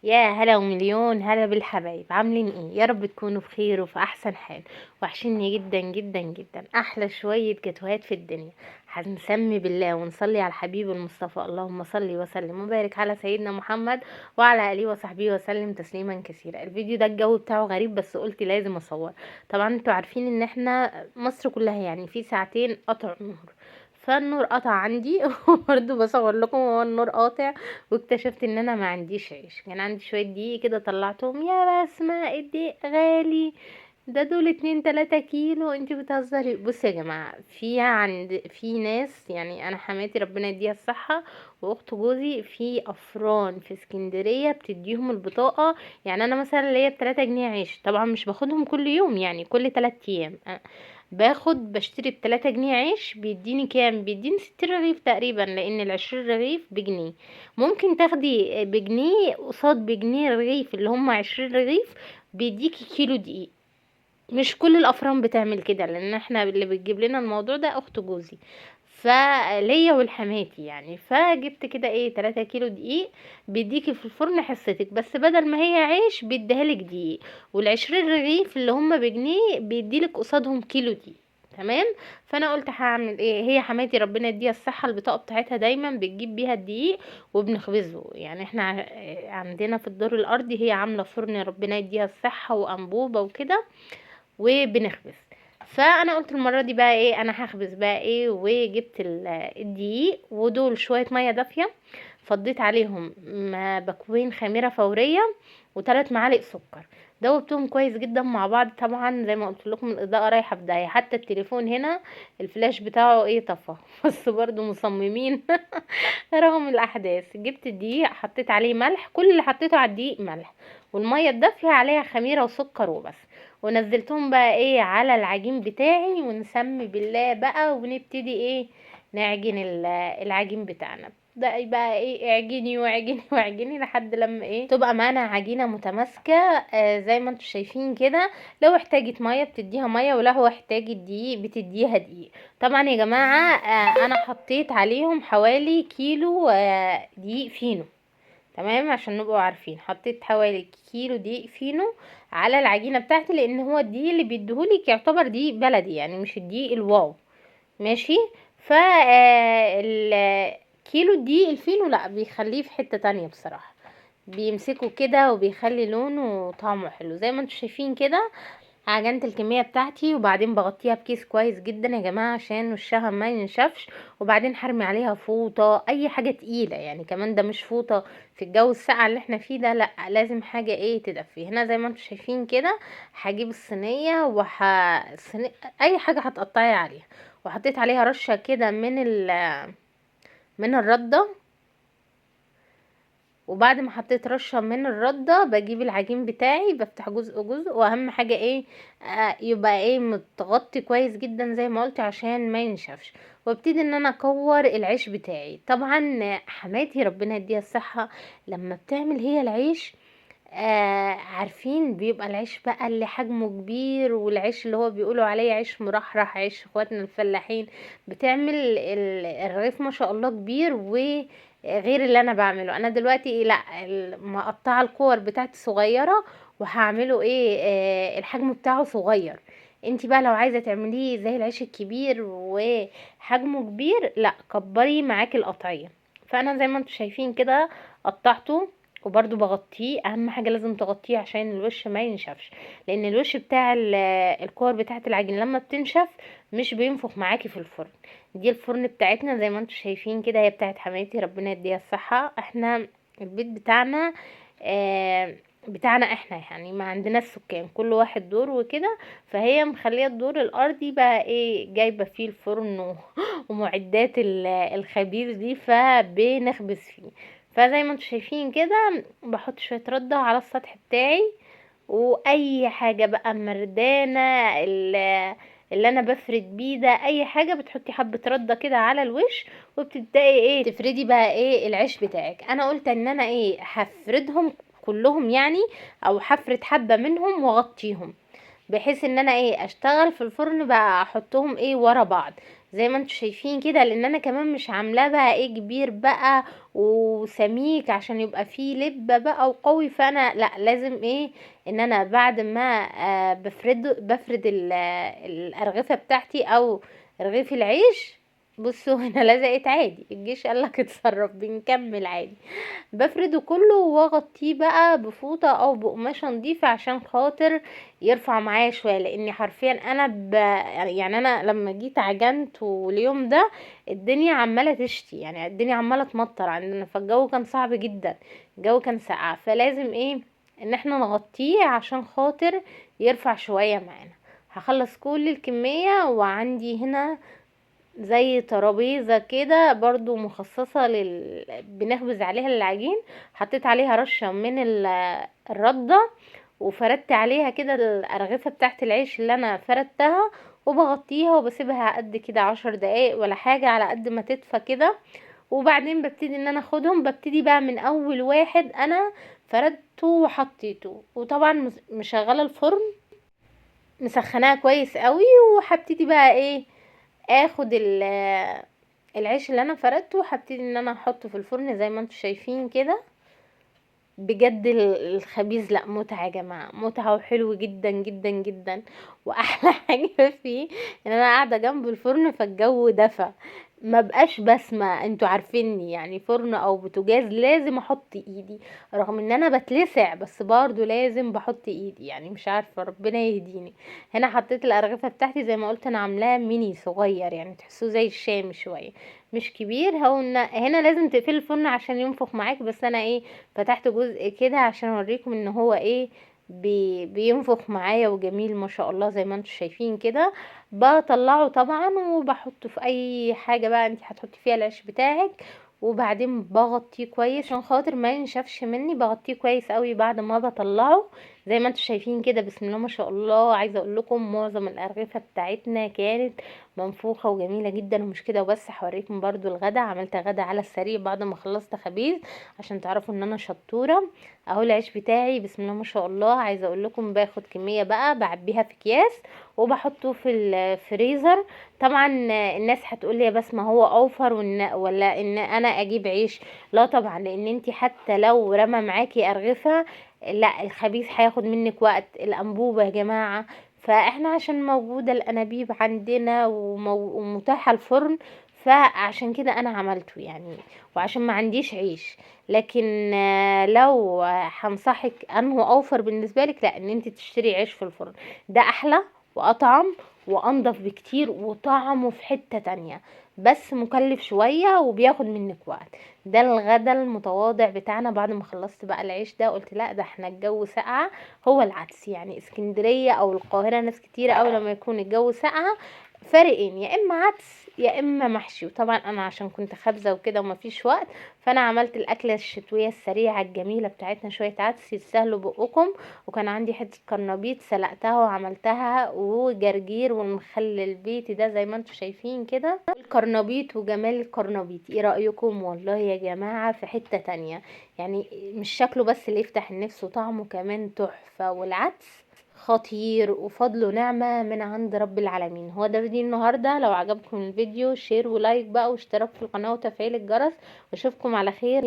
يا هلا ومليون هلا بالحبايب، عاملين ايه؟ يا رب تكونوا بخير وفي احسن حال. وحشني جدا جدا جدا، احلى شوية جاتوهات في الدنيا. هنسمي بالله ونصلي على الحبيب المصطفى، اللهم صل وسلم وبارك على سيدنا محمد وعلى اله وصحبه وسلم تسليما كثيرا. الفيديو ده الجو بتاعه غريب بس قلت لازم اصور. طبعا انتوا عارفين ان احنا مصر كلها يعني في ساعتين قطع نور، فالنور قطع عندي وبرضه بصور لكم وهو النور قاطع. واكتشفت ان انا ما عنديش عيش، كان عندي شوية دقيق كده طلعتهم. يا بسمة الدقيق غالي، ده دول 2-3 كيلو، انتي بتهزري؟ بصي يا جماعة، في ناس، يعني انا حماتي ربنا يديها الصحة واخت جوزي في افران في اسكندرية بتديهم البطاقة. يعني انا مثلا ليا ب3 جنيه عيش، طبعا مش باخدهم كل يوم، يعني كل 3 ايام بشتري ب3 جنيه عيش. بيديني كام؟ بيديني 60 رغيف تقريبا، لان ال20 رغيف بجنيه. ممكن تاخدي بجنيه قصاد بجنيه رغيف، اللي هم 20 رغيف بيديكي كيلو دقيق. مش كل الافران بتعمل كده، لان احنا اللي بتجيب لنا الموضوع ده اخت جوزي، فليا والحماتي يعني. فجبت كده ايه 3 كيلو دقيق. بيديكي في الفرن حصتك، بس بدل ما هي عيش بيديهالك دقيق. وال20 رغيف اللي هم بجنيه بيديلك قصادهم كيلو دقيق. تمام. فانا قلت هعمل ايه، هي حماتي ربنا يديها الصحه البطاقه بتاعتها دايما بتجيب بيها الدقيق وبنخبزه. يعني احنا عندنا في الدور الارضي هي عامله فرن ربنا يديها الصحه وانبوبه وكده، وبنخبز. فانا قلت المره دي بقى ايه، انا هخبز بقى ايه. وجبت الدقيق ودول شويه ميه دافيه، فضيت عليهم بكوين خميره فوريه و3 معالق سكر. دوبتهم كويس جدا مع بعض. طبعا زي ما قلت لكم الاضاءه رايحه في داهيه، حتى التليفون هنا الفلاش بتاعه ايه طفى بس برضو مصممين رغم الاحداث. جبت الدقيق حطيت عليه ملح، كل اللي حطيته على الدقيق ملح، والميه الدافيه عليها خميره وسكر وبس. ونزلتهم بقى ايه على العجين بتاعي، ونسمي بالله بقى ونبتدي ايه نعجن العجين بتاعنا. ده بقى ايه، اعجني واعجني واعجني لحد لما ايه تبقى معانا عجينه متماسكه. زي ما انتم شايفين كده. لو احتاجت ميه بتديها ميه، ولو احتاجت دقيق بتديها دقيق. طبعا يا جماعه انا حطيت عليهم حوالي كيلو دقيق فينو. تمام، عشان نبقوا عارفين حطيت حوالي كيلو دقيق فينو على العجينه بتاعتي، لان هو الدقيق اللي بيديهولك يعتبر دقيق بلدي، يعني مش الدقيق الواو. ماشي. ف كيلو الدقيق الفينو لا بيخليه في حته تانية بصراحه، بيمسكه كده وبيخلي لونه وطعمه حلو زي ما انتم شايفين كده. عجنت الكميه بتاعتي وبعدين بغطيها بكيس كويس جدا يا جماعه عشان وشها ما ينشفش. وبعدين هرمي عليها فوطه، اي حاجه تقيله يعني، كمان ده مش فوطه في الجو الساقع اللي احنا فيه ده، لا لازم حاجه ايه تدفي. هنا زي ما انتم شايفين كده هجيب الصينيه اي حاجه هتقطعي عليها، وحطيت عليها رشه كده من الرده. وبعد ما حطيت رشة من الردة بجيب العجين بتاعي بفتح جزء جزء، واهم حاجة ايه يبقى ايه متغطي كويس جدا زي ما قلت عشان ما ينشفش. وابتدي ان انا اكور العيش بتاعي. طبعا حماتي ربنا يديها الصحة لما بتعمل هي العيش، عارفين بيبقى العيش بقى اللي حجمه كبير، والعيش اللي هو بيقولوا عليه عيش مرحرح، عيش اخواتنا الفلاحين. بتعمل الرغيف ما شاء الله كبير، وغير اللي انا بعمله انا دلوقتي لا مقطعه الكور بتاعتي صغيره، وهعمله ايه الحجم بتاعه صغير. انتي بقى لو عايزه تعمليه زي العيش الكبير وحجمه كبير، لا كبري معاكي القطعيه. فانا زي ما انتم شايفين كده قطعته، وبرضو بغطيه. اهم حاجة لازم تغطيه عشان الوش ما ينشفش، لان الوش بتاع الكور بتاعت العجين لما بتنشف مش بينفخ معاكي في الفرن. دي الفرن بتاعتنا زي ما انتم شايفين كده، هي بتاعت حماتي ربنا يديها الصحة. احنا البيت بتاعنا بتاعنا احنا، يعني ما عندنا السكان كل واحد دور وكده. فهي مخليه الدور الارضي بقى ايه جايبه فيه الفرن ومعدات الخبير دي، فبنخبز فيه. فزي ما انتم شايفين كده بحط شويه رده على السطح بتاعي، واي حاجه بقى مردانه اللي انا بفرد بيه ده، اي حاجه بتحطي حبه رده كده على الوش، وبتبداي ايه تفردي بقى ايه العيش بتاعك. انا قلت ان انا ايه هفردهم كلهم يعني، او هفرد حبه منهم واغطيهم. بحيث ان انا ايه اشتغل في الفرن بقى احطهم ايه ورا بعض زي ما انتوا شايفين كده، لان انا كمان مش عاملاه بقى ايه كبير بقى وسميك عشان يبقى فيه لبة بقى وقوي. فانا لا، لازم ايه ان انا بعد ما بفرد الارغفة بتاعتي او رغيف العيش. بصوا هنا لزقت عادي، الجيش قالك اتصرف، بنكمل عادي. بفرده كله واغطيه بقى بفوطة او بقماشة نضيفة عشان خاطر يرفع معايا شوية، لاني حرفيا انا يعني انا لما جيت عجنت واليوم ده الدنيا عمالة تشتي، يعني الدنيا عمالة تمطر عندنا، فالجو كان صعب جدا، الجو كان ساقع، فلازم ايه ان احنا نغطيه عشان خاطر يرفع شوية معانا. هخلص كل الكمية، وعندي هنا زي ترابيزة كده برضو مخصصة بنخبز عليها العجين، حطيت عليها رشة من الردة، وفردت عليها كده الأرغفة بتاعت العيش اللي أنا فردتها، وبغطيها وبسيبها قد كده 10 دقايق ولا حاجة على قد ما تدفى كده. وبعدين ببتدي ان انا اخدهم، ببتدي بقى من اول واحد انا فردته وحطيته، وطبعا مشغله الفرن مسخناها كويس قوي. وهبتدي بقى ايه اخد العيش اللي انا فردته، هبتدي ان انا احطه في الفرن زي ما انتم شايفين كده. بجد الخبيز لا متعة يا جماعة، متعة وحلو جدا جدا جدا. واحلى حاجة فيه ان انا قاعدة جنب الفرن فالجو دفى، ما بقاش بسمة. انتوا عارفيني يعني فرن او بوتاجاز لازم احط ايدي، رغم ان انا بتلسع بس برضو لازم بحط ايدي، يعني مش عارفة ربنا يهديني. هنا حطيت الارغفة بتاعتي زي ما قلت انا عاملاها ميني صغير، يعني تحسوه زي الشام شوية مش كبير. هنا لازم تقفل الفرن عشان ينفخ معاك، بس انا ايه فتحت جزء كده عشان اوريكم ان هو ايه بينفخ معايا وجميل ما شاء الله زي ما انتم شايفين كده. بطلعه طبعا وبحطه في اي حاجة بقى انت هتحطي فيها العيش بتاعك، وبعدين بغطيه كويس عشان خاطر ما ينشفش مني، بغطيه كويس قوي بعد ما بطلعه زي ما انتم شايفين كده. بسم الله ما شاء الله. عايزه اقول لكم معظم الارغفه بتاعتنا كانت منفوخه وجميله جدا، ومش كده وبس، هوريكم برضو الغدا. عملت غدا على السريع بعد ما خلصت خبيز عشان تعرفوا ان انا شطوره. اهو العيش بتاعي بسم الله ما شاء الله. عايزه اقول لكم باخد كميه بقى بعبيها في اكياس وبحطه في الفريزر. طبعا الناس هتقول لي يا بس ما هو اوفر ولا ان انا اجيب عيش. لا طبعا، لان انت حتى لو رمى معاكي ارغفه لا الخبيث هياخد منك وقت. الانبوبه يا جماعه، فاحنا عشان موجوده الانابيب عندنا ومتاحه الفرن، فعشان كده انا عملته يعني، وعشان ما عنديش عيش. لكن لو هنصحك انه اوفر بالنسبه لك، لا ان انت تشتري عيش في الفرن، ده احلى واطعم وانضف بكتير وطعمه في حتة تانية، بس مكلف شوية وبياخد منك وقت. ده الغدا المتواضع بتاعنا بعد ما خلصت بقى العيش ده. قلت لا ده احنا الجو ساقعة. هو العدس يعني اسكندرية او القاهرة ناس كتيرة اوي لما يكون الجو ساقعة فارقين، يا اما عدس يا اما محشي. وطبعا انا عشان كنت خابزه وكده ومفيش وقت، فانا عملت الاكله الشتويه السريعه الجميله بتاعتنا، شويه عدس يستاهلوا بقكم. وكان عندي حته قرنبيط سلقتها وعملتها، وجرجير والمخلل البيتي ده زي ما انتم شايفين كده. القرنبيط وجمال القرنبيط ايه رايكم؟ والله يا جماعه في حته تانية، يعني مش شكله بس اللي يفتح النفس، وطعمه كمان تحفه. والعدس خطير وفضل ونعمة من عند رب العالمين. هو ده فيديو النهاردة. لو عجبكم الفيديو شير ولايك بقى واشتراك في القناة وتفعيل الجرس، واشوفكم على خير.